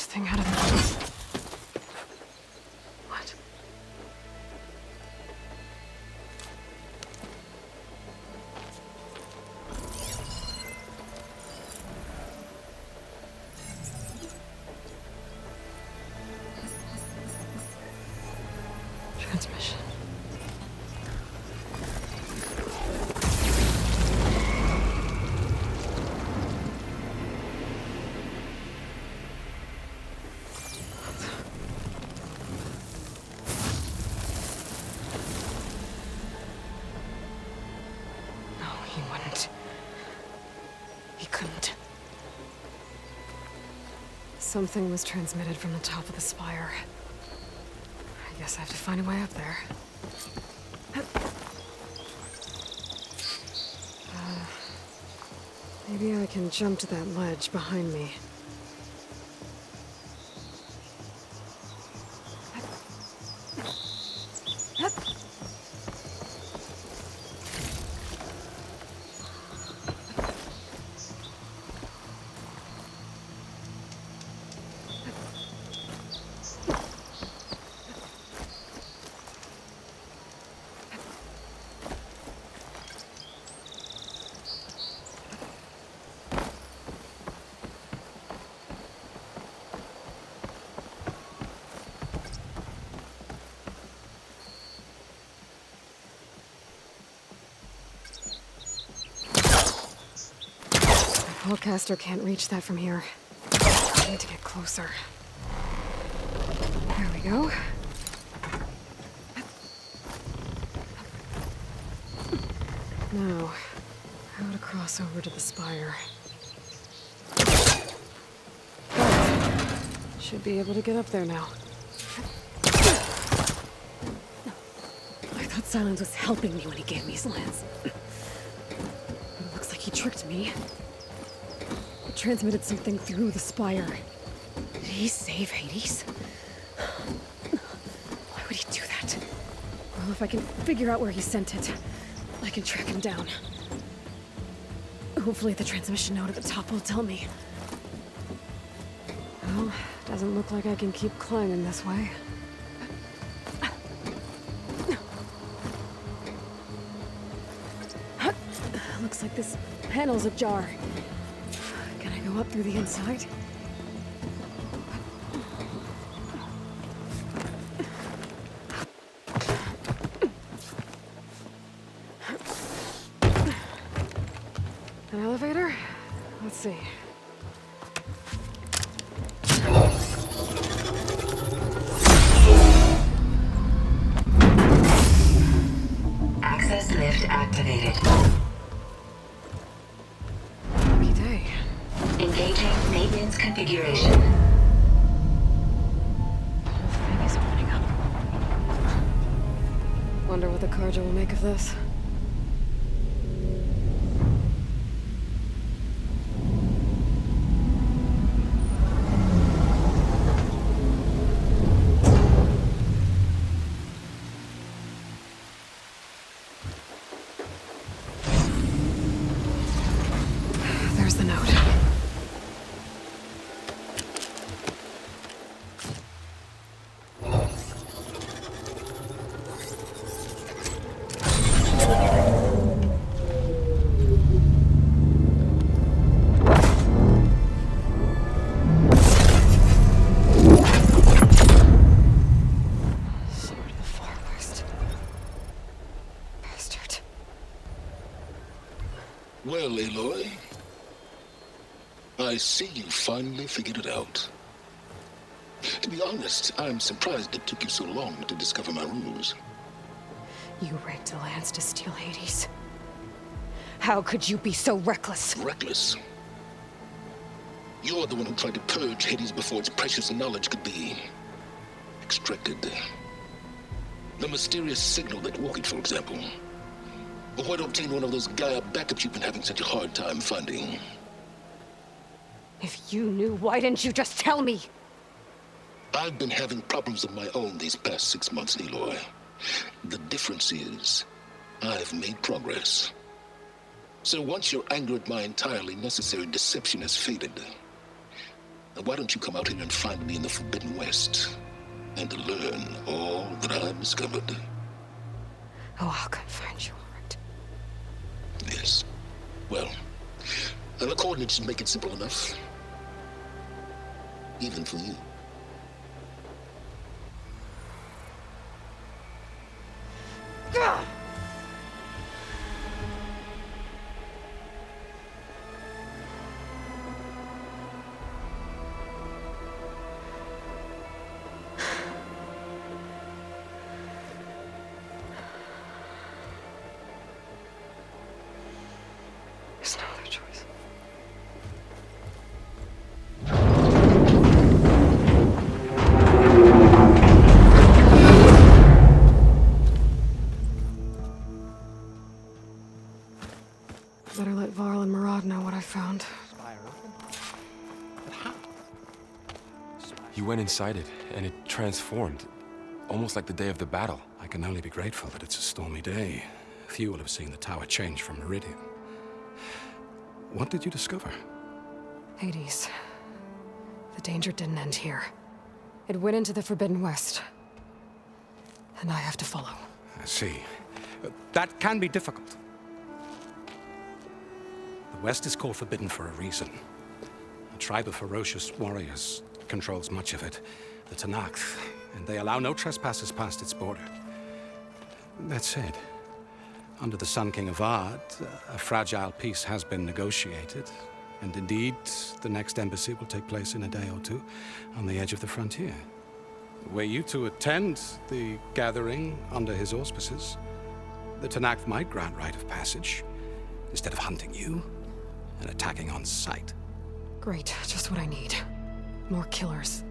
this thing out of the... What? Transmission. No, he wouldn't. He couldn't. Something was transmitted from the top of the spire. I guess I have to find a way up there. Maybe I can jump to that ledge behind me. Hellcaster can't reach that from here. I need to get closer. There we go. Now, how to cross over to the spire. Should be able to get up there now. I thought Silence was helping me when he gave me his lance. It looks like he tricked me. Transmitted something through the spire. Did he save Hades? Why would he do that? Well, if I can figure out where he sent it, I can track him down. Hopefully the transmission node at the top will tell me. Well, doesn't look like I can keep climbing this way. Looks like this panel's ajar. Go up through the inside. An elevator? Let's see. Access lift activated. Engaging maintenance configuration. The whole thing is opening up. Wonder what the Carja will make of this. There's the note. Well, Aloy, I see you finally figured it out. To be honest, I'm surprised it took you so long to discover my ruse. You rigged the lance to steal Hades. How could you be so reckless? Reckless? You're the one who tried to purge Hades before its precious knowledge could be extracted. The mysterious signal that woke it, for example. Or why to obtain one of those Gaia backups you've been having such a hard time finding? If you knew, why didn't you just tell me? I've been having problems of my own these past 6 months, Aloy. The difference is, I've made progress. So once your anger at my entirely necessary deception has faded, Now, why don't you come out here and find me in the Forbidden West and learn all that I've discovered? Oh, I'll come find you, all right. Yes. Well, and the coordinates make it simple enough. Even for you. There's no other choice. Better let Varl and Murad know what I found. You went inside it, and it transformed. Almost like the day of the battle. I can only be grateful that it's a stormy day. Few will have seen the tower change from Meridian. What did you discover? Hades. The danger didn't end here. It went into the Forbidden West. And I have to follow. I see. That can be difficult. The West is called Forbidden for a reason. A tribe of ferocious warriors controls much of it, the Tenakth, and they allow no trespassers past its border. That said, under the Sun King Avad, a fragile peace has been negotiated, and indeed, the next embassy will take place in a day or two on the edge of the frontier. Were you to attend the gathering under his auspices, the Tenakth might grant right of passage, instead of hunting you and attacking on sight. Great, just what I need. More killers.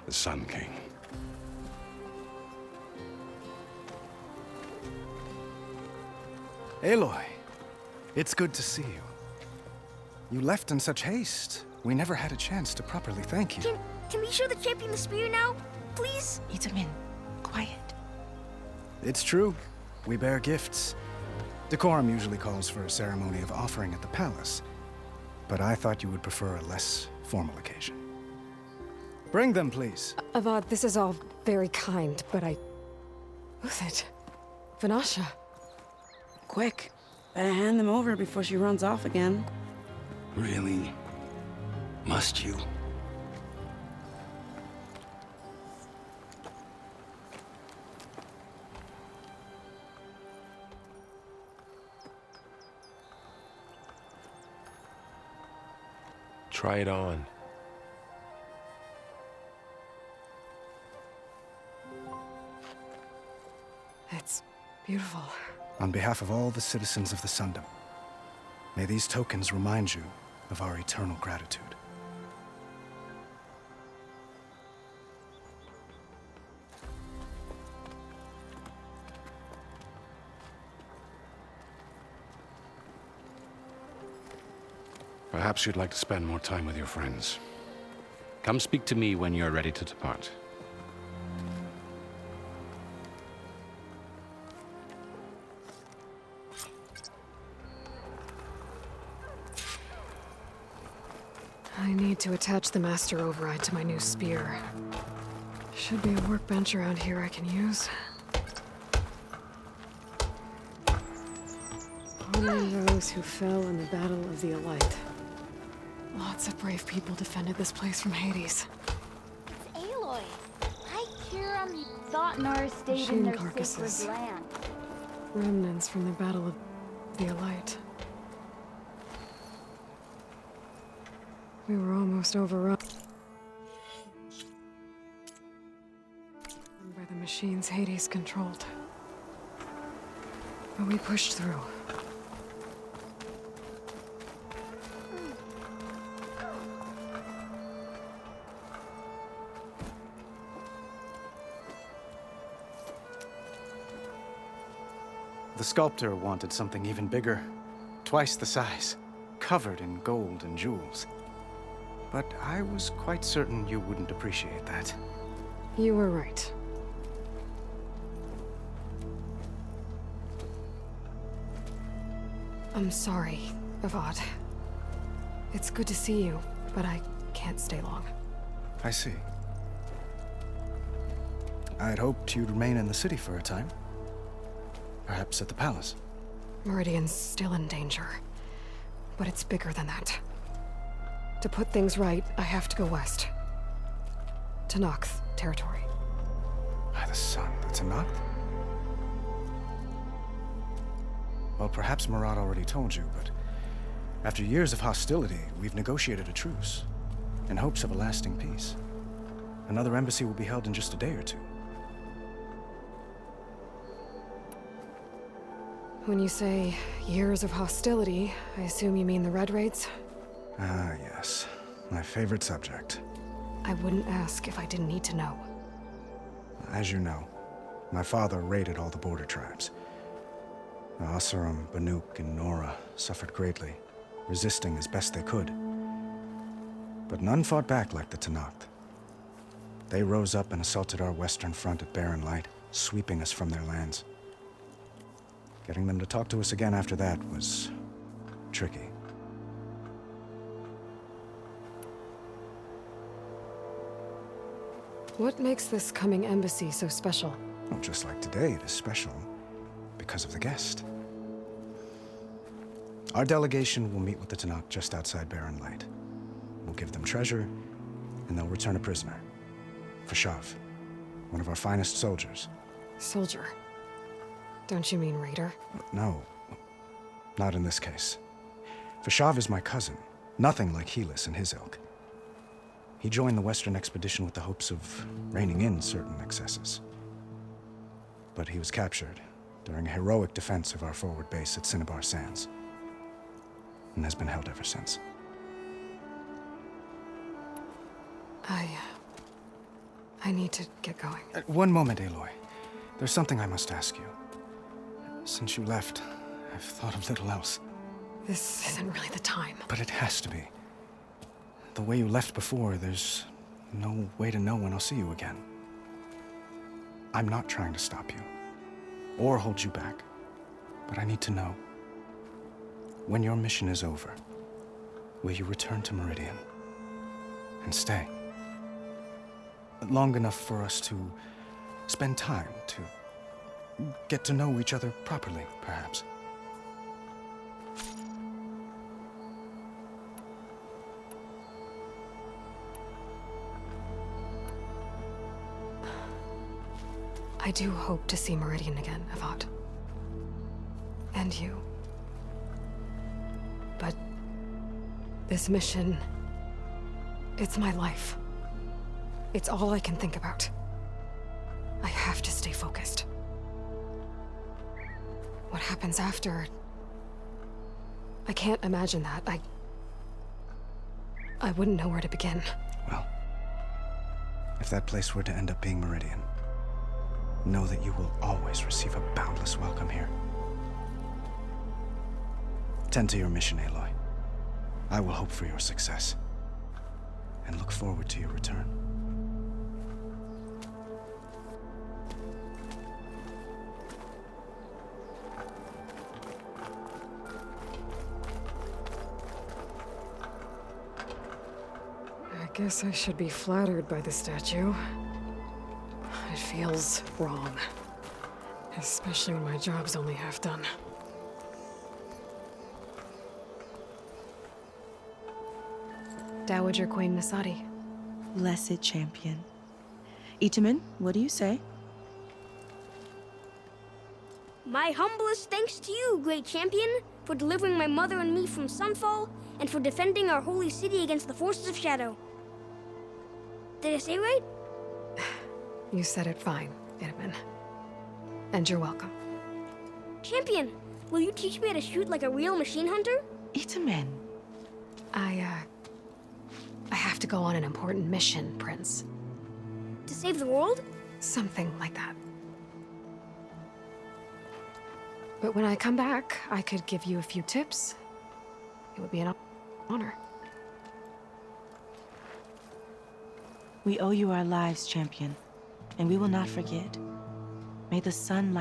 The Sun King. Aloy, it's good to see you. You left in such haste. We never had a chance to properly thank you. Can we show the champion the spear now? Please? Itamin, quiet. It's true. We bear gifts. Decorum usually calls for a ceremony of offering at the palace, but I thought you would prefer a less formal occasion. Bring them, please. Avad, this is all very kind, but Who's it? Vanasha. Quick, better hand them over before she runs off again. Really? Must you? Try it on. It's beautiful. On behalf of all the citizens of the Sundom, may these tokens remind you of our eternal gratitude. Perhaps you'd like to spend more time with your friends. Come speak to me when you're ready to depart. I need to attach the Master Override to my new spear. Should be a workbench around here I can use. Honoring those who fell in the Battle of the Elite. Lots of brave people defended this place from Hades. It's Aloy. I, Kiram, thought Nara stayed Machine in their carcasses. sacred land. Remnants from the Battle of the Elite. We were almost overrun by the machines Hades controlled. But we pushed through. The sculptor wanted something even bigger, twice the size, covered in gold and jewels. But I was quite certain you wouldn't appreciate that. You were right. I'm sorry. Avad. It's good to see you, but I can't stay long. I see. I had hoped you'd remain in the city for a time. Perhaps at the palace. Meridian's still in danger. But it's bigger than that. To put things right, I have to go west. To Nox territory. By the sun, that's a Noct? Well, perhaps Murad already told you, but after years of hostility, we've negotiated a truce, in hopes of a lasting peace. Another embassy will be held in just a day or two. When you say years of hostility, I assume you mean the Red Raids? Ah, yes. My favorite subject. I wouldn't ask if I didn't need to know. As you know, my father raided all the border tribes. The Asurum, Banuk, and Nora suffered greatly, resisting as best they could. But none fought back like the Tenakth. They rose up and assaulted our western front at Barren Light, sweeping us from their lands. Getting them to talk to us again after that was tricky. What makes this coming embassy so special? Well, just like today, it is special because of the guest. Our delegation will meet with the Tenakth just outside Barren Light. We'll give them treasure, and they'll return a prisoner. Fashav, one of our finest soldiers. Soldier. Don't you mean raider? No, not in this case. Fashav is my cousin, nothing like Helis and his ilk. He joined the Western expedition with the hopes of reining in certain excesses. But he was captured during a heroic defense of our forward base at Cinnabar Sands, and has been held ever since. I need to get going. One moment, Aloy. There's something I must ask you. Since you left, I've thought of little else. This isn't really the time. But it has to be. The way you left before, there's no way to know when I'll see you again. I'm not trying to stop you, or hold you back, but I need to know. When your mission is over, will you return to Meridian and stay? Long enough for us to spend time, to get to know each other properly, perhaps. I do hope to see Meridian again, Avad. And you. But this mission, it's my life. It's all I can think about. I have to stay focused. What happens after? I can't imagine that. I wouldn't know where to begin. Well, if that place were to end up being Meridian, know that you will always receive a boundless welcome here. Tend to your mission, Aloy. I will hope for your success, and look forward to your return. I guess I should be flattered by the statue. It feels wrong. Especially when my job's only half done. Dowager Queen Nasadi. Blessed champion. Itamen, what do you say? My humblest thanks to you, great champion, for delivering my mother and me from Sunfall, and for defending our holy city against the forces of Shadow. Did I say right? You said it fine, Itamen. And you're welcome. Champion, will you teach me how to shoot like a real machine hunter? Itamen. I have to go on an important mission, Prince. To save the world? Something like that. But when I come back, I could give you a few tips. It would be an honor. We owe you our lives, champion, and we will not forget. May the sun light